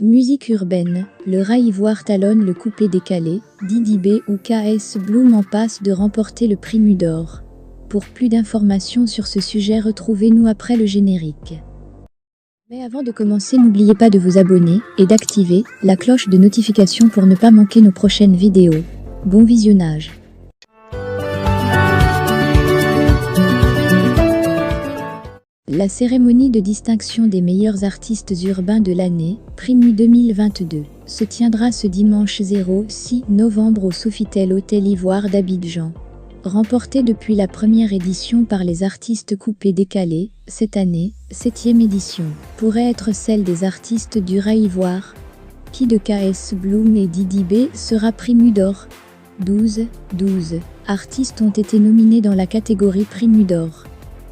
Musique urbaine, le rat ivoire talonne le coupé décalé, Didi B ou KS Bloom en passe de remporter le prix Mudor. Pour plus d'informations sur ce sujet, retrouvez-nous après le générique. Mais avant de commencer, n'oubliez pas de vous abonner et d'activer la cloche de notification pour ne pas manquer nos prochaines vidéos. Bon visionnage. La cérémonie de distinction des meilleurs artistes urbains de l'année, Primu 2022, se tiendra ce dimanche 6 novembre au Sofitel Hôtel Ivoire d'Abidjan. Remportée depuis la première édition par les artistes coupés décalés, cette année, 7e édition, pourrait être celle des artistes du rat ivoire. Qui de KS Bloom et Didi B sera Primu d'or? 12 artistes ont été nominés dans la catégorie Primu d'or.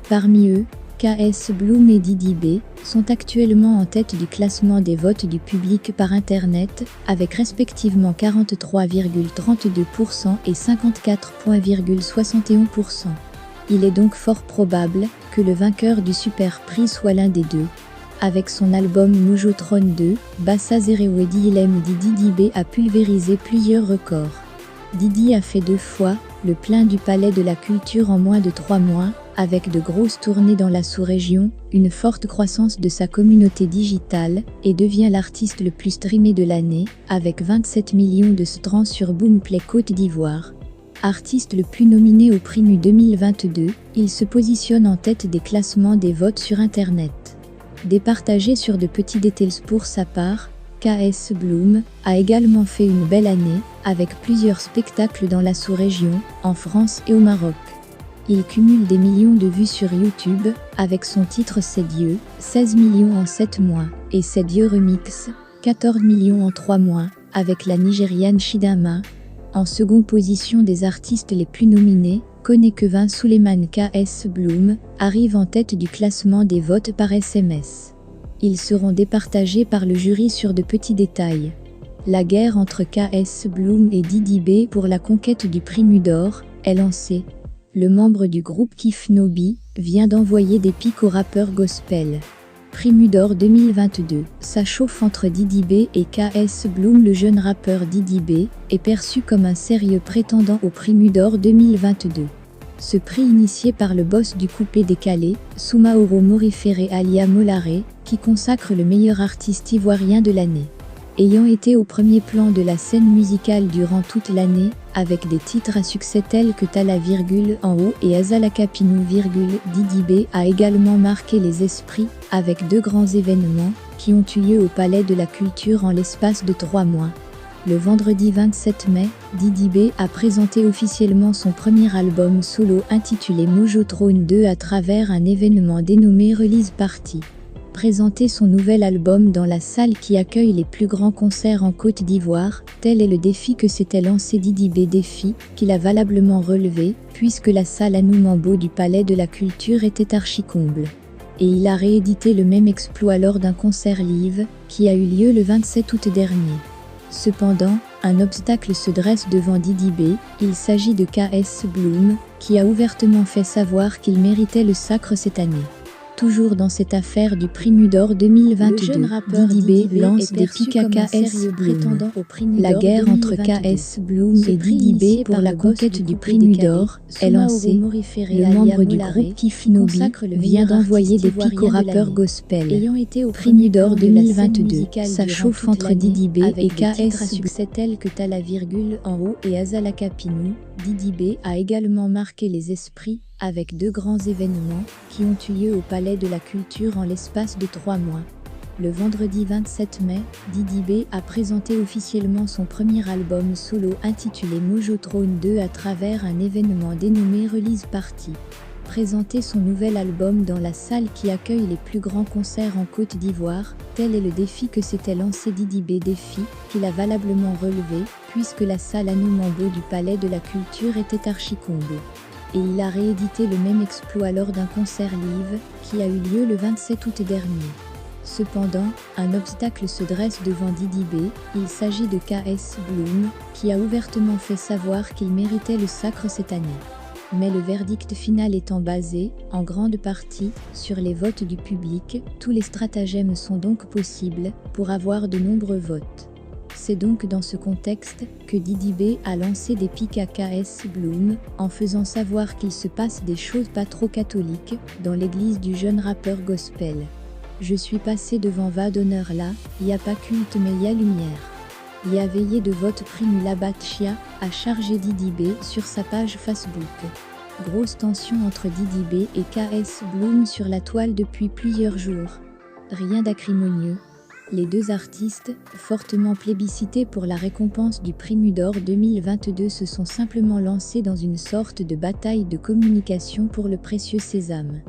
Parmi eux, KS Bloom et Didi B sont actuellement en tête du classement des votes du public par Internet, avec respectivement 43,32% et 54,71%. Il est donc fort probable que le vainqueur du Super Prix soit l'un des deux. Avec son album Mojo Trône 2, Bassa Zerewedi Ilem Didi B a pulvérisé plusieurs records. Didi a fait 2 fois le plein du Palais de la Culture en moins de 3 mois, avec de grosses tournées dans la sous-région, une forte croissance de sa communauté digitale, et devient l'artiste le plus streamé de l'année, avec 27 millions de streams sur Boomplay Côte d'Ivoire. Artiste le plus nominé au Primu 2022, il se positionne en tête des classements des votes sur Internet. Départagé sur de petits détails pour sa part, KS Bloom a également fait une belle année, avec plusieurs spectacles dans la sous-région, en France et au Maroc. Il cumule des millions de vues sur YouTube, avec son titre C'est Dieu, 16 millions en 7 mois, et C'est Dieu Remix, 14 millions en 3 mois, avec la Nigériane Chidinma. En seconde position des artistes les plus nominés, Konekevin Suleiman KS Bloom arrive en tête du classement des votes par SMS. Ils seront départagés par le jury sur de petits détails. La guerre entre KS Bloom et Didi B pour la conquête du prix Mudor est lancée. Le membre du groupe Kif Nobi vient d'envoyer des pics au rappeur gospel. Primu d'or 2022, ça chauffe entre Didi B et KS Bloom. Le jeune rappeur Didi B est perçu comme un sérieux prétendant au Primu d'or 2022. Ce prix initié par le boss du coupé décalé, Soumaoro Morifere alia Molare, qui consacre le meilleur artiste ivoirien de l'année. Ayant été au premier plan de la scène musicale durant toute l'année, avec des titres à succès tels que Tala en haut et Azalakapinou Didi B a également marqué les esprits, avec 2 grands événements, qui ont eu lieu au Palais de la Culture en l'espace de 3 mois. Le vendredi 27 mai, Didi B a présenté officiellement son premier album solo intitulé Mojo Trône 2 à travers un événement dénommé Release Party. Présenter son nouvel album dans la salle qui accueille les plus grands concerts en Côte d'Ivoire, tel est le défi que s'était lancé Didi B, défi qu'il a valablement relevé, puisque la salle Anou Mambo du Palais de la Culture était archi-comble. Et il a réédité le même exploit lors d'un concert live, qui a eu lieu le 27 août dernier. Cependant, un obstacle se dresse devant Didi B, il s'agit de KS Bloom, qui a ouvertement fait savoir qu'il méritait le sacre cette année. Toujours dans cette affaire du Primu d'or 2022, Didi B lance des pics à KS Bloom. La guerre entre KS Bloom et Didi B pour la conquête du Primu d'or est lancée. Le membre du groupe Kif Nobi vient d'envoyer des pics au rappeur gospel. Primu d'or 2022, ça chauffe entre Didi B et KS à succès tels que Tala en haut et Azalakapinou. Didi B a également marqué les esprits, avec 2 grands événements, qui ont eu lieu au Palais de la Culture en l'espace de 3 mois. Le vendredi 27 mai, Didi B a présenté officiellement son premier album solo intitulé Mojo Trône 2 à travers un événement dénommé Release Party. Présenter son nouvel album dans la salle qui accueille les plus grands concerts en Côte d'Ivoire, tel est le défi que s'était lancé Didi B, défi qu'il a valablement relevé, puisque la salle Anou Mambo du Palais de la Culture était archi-comble. Et il a réédité le même exploit lors d'un concert live, qui a eu lieu le 27 août dernier. Cependant, un obstacle se dresse devant Didi B, il s'agit de KS Bloom, qui a ouvertement fait savoir qu'il méritait le sacre cette année. Mais le verdict final étant basé, en grande partie, sur les votes du public, tous les stratagèmes sont donc possibles, pour avoir de nombreux votes. C'est donc dans ce contexte, que Diddy B a lancé des pics à KS Bloom, en faisant savoir qu'il se passe des choses pas trop catholiques, dans l'église du jeune rappeur gospel. Je suis passé devant va d'honneur là, y a pas culte mais y a lumière. Y a veillé de vote Primula Batchia, a chargé Diddy B sur sa page Facebook. Grosse tension entre Diddy B et KS Bloom sur la toile depuis plusieurs jours. Rien d'acrimonieux. Les deux artistes, fortement plébiscités pour la récompense du Prix Mudor 2022, se sont simplement lancés dans une sorte de bataille de communication pour le précieux sésame.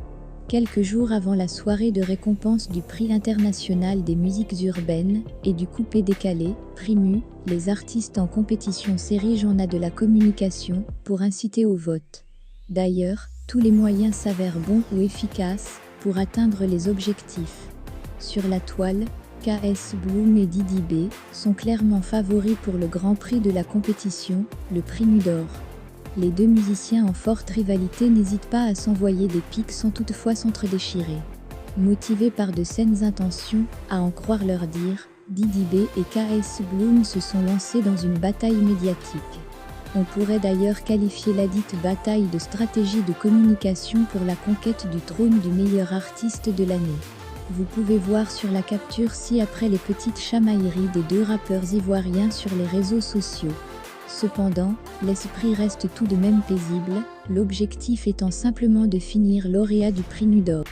Quelques jours avant la soirée de récompense du Prix international des musiques urbaines et du coupé-décalé, Primu, les artistes en compétition s'érigent en de la communication pour inciter au vote. D'ailleurs, tous les moyens s'avèrent bons ou efficaces pour atteindre les objectifs. Sur la toile, KS Bloom et Diddy B sont clairement favoris pour le grand prix de la compétition, le Prix Mudor. Les deux musiciens en forte rivalité n'hésitent pas à s'envoyer des pics sans toutefois s'entre-déchirer. Motivés par de saines intentions, à en croire leur dire, Diddy B et KS Bloom se sont lancés dans une bataille médiatique. On pourrait d'ailleurs qualifier ladite bataille de stratégie de communication pour la conquête du trône du meilleur artiste de l'année. Vous pouvez voir sur la capture ci-après les petites chamailleries des deux rappeurs ivoiriens sur les réseaux sociaux. Cependant, l'esprit reste tout de même paisible, l'objectif étant simplement de finir lauréat du Prix Mudor.